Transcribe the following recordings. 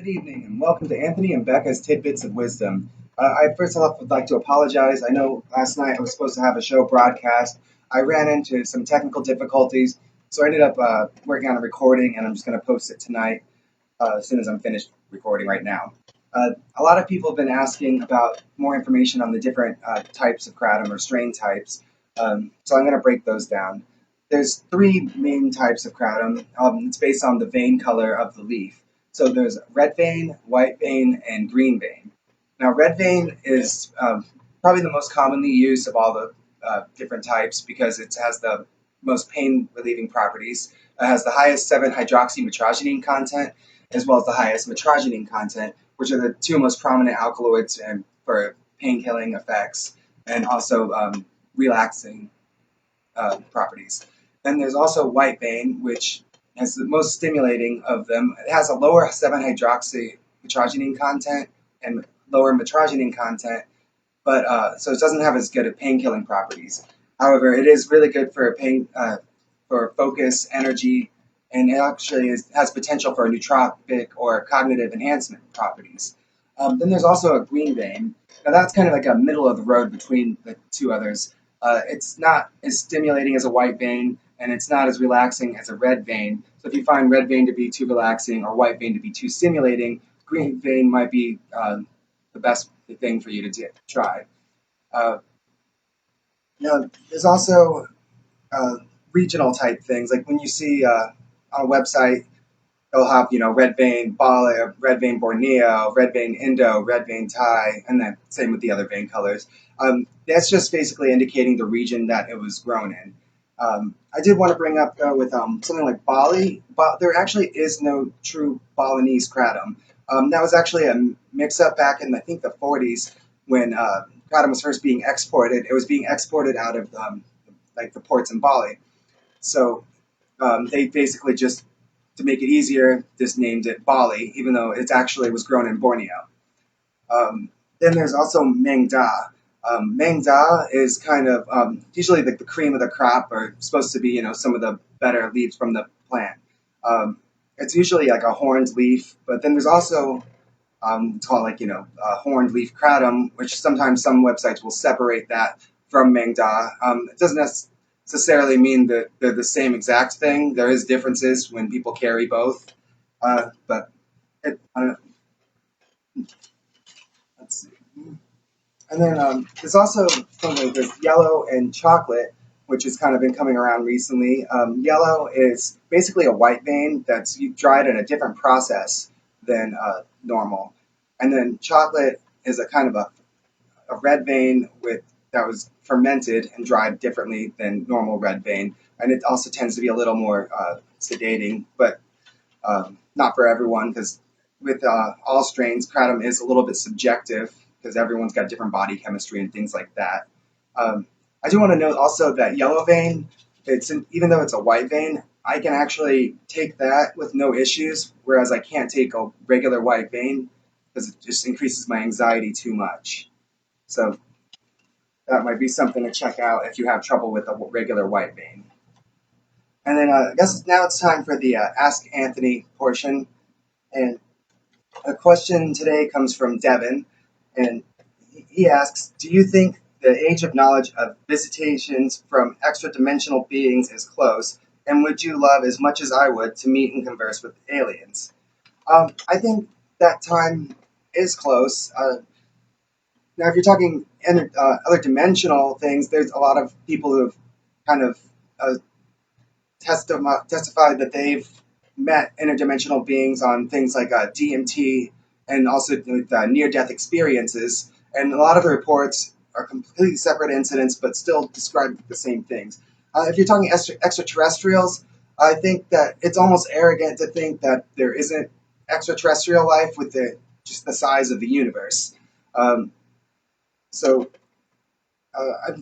Good evening, and welcome to Anthony and Becca's Tidbits of Wisdom. I first off would like to apologize. I know last night I was supposed to have a show broadcast. I ran into some technical difficulties, so I ended up working on a recording, and I'm just going to post it tonight as soon as I'm finished recording right now. A lot of people have been asking about more information on the different types of kratom or strain types, so I'm going to break those down. There's three main types of kratom. It's based on the vein color of the leaf. So there's red vein, white vein, and green vein. Now, red vein is probably the most commonly used of all the different types because it has the most pain relieving properties. It has the highest 7-hydroxymetrogenine content as well as the highest metrogenine content, which are the two most prominent alkaloids for pain killing effects and also relaxing properties. Then there's also white vein, which has the most stimulating of them. It has a lower 7-hydroxymetrogenine content and lower metrogenine content, but so it doesn't have as good of pain killing properties. However, it is really good for pain, for focus, energy, and it actually has potential for nootropic or cognitive enhancement properties. Then there's also a green vein. Now that's kind of like a middle of the road between the two others. It's not as stimulating as a white vein, and it's not as relaxing as a red vein. So if you find red vein to be too relaxing or white vein to be too stimulating, green vein might be the best thing for you to try. Uh, there's also regional type things, like when you see on a website, they'll have red vein Bali, red vein Borneo, red vein Indo, red vein Thai, and then same with the other vein colors. That's just basically indicating the region that it was grown in. I did want to bring up with something like Bali, but there actually is no true Balinese kratom. That was actually a mix-up back in I think the 40s when kratom was first being exported. It was being exported out of like the ports in Bali. So they basically just, to make it easier, just named it Bali, even though it actually was grown in Borneo. Then there's also Meng Da. Meng Da is kind of usually the cream of the crop, or supposed to be, some of the better leaves from the plant. It's usually like a horned leaf, but then there's also it's called like horned leaf kratom, which sometimes some websites will separate that from Meng Da. It doesn't necessarily mean that they're the same exact thing. There is differences when people carry both, but let's see. And then there's also something like there's yellow and chocolate, which has kind of been coming around recently. Yellow is basically a white vein that's dried in a different process than normal, and then chocolate is a kind of a red vein with that was fermented and dried differently than normal red vein, and it also tends to be a little more sedating, but not for everyone because with all strains, kratom is a little bit subjective because everyone's got different body chemistry and things like that. I do want to note also that yellow vein, even though it's a white vein, I can actually take that with no issues, whereas I can't take a regular white vein because it just increases my anxiety too much. So that might be something to check out if you have trouble with a regular white vein. And then I guess now it's time for the Ask Anthony portion. And a question today comes from Devin, and he asks, do you think the age of knowledge of visitations from extra-dimensional beings is close, and would you love as much as I would to meet and converse with aliens? I think that time is close. Now, if you're talking other dimensional things, there's a lot of people who have kind of uh, testified that they've met interdimensional beings on things like DMT and also with near-death experiences. And a lot of the reports are completely separate incidents, but still describe the same things. If you're talking extraterrestrials, I think that it's almost arrogant to think that there isn't extraterrestrial life with just the size of the universe. So are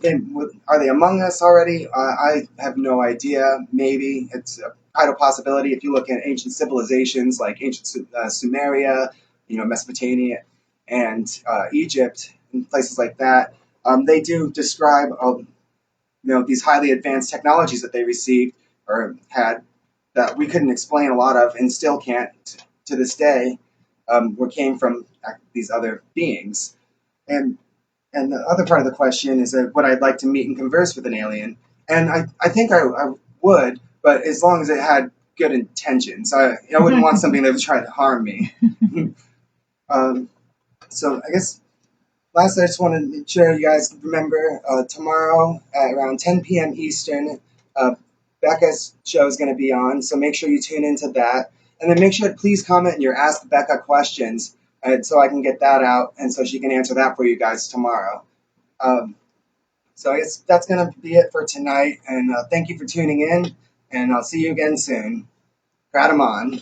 they among us already? I have no idea. Maybe it's a idle possibility. If you look at ancient civilizations like ancient Sumeria, Mesopotamia, and Egypt, and places like that, they do describe these highly advanced technologies that they received or had that we couldn't explain a lot of and still can't to this day. came from these other beings. And and the other part of the question is that would I like to meet and converse with an alien? And I think I would, but as long as it had good intentions. I wouldn't want something that would try to harm me. um, so I guess last, I just want to make sure you guys remember tomorrow at around 10 p.m. Eastern, uh, Becca's show is going to be on, so make sure you tune into that. And then make sure to please comment your Ask Becca questions so I can get that out and so she can answer that for you guys tomorrow. Um, so I guess that's going to be it for tonight. And thank you for tuning in, and I'll see you again soon. Kratom on.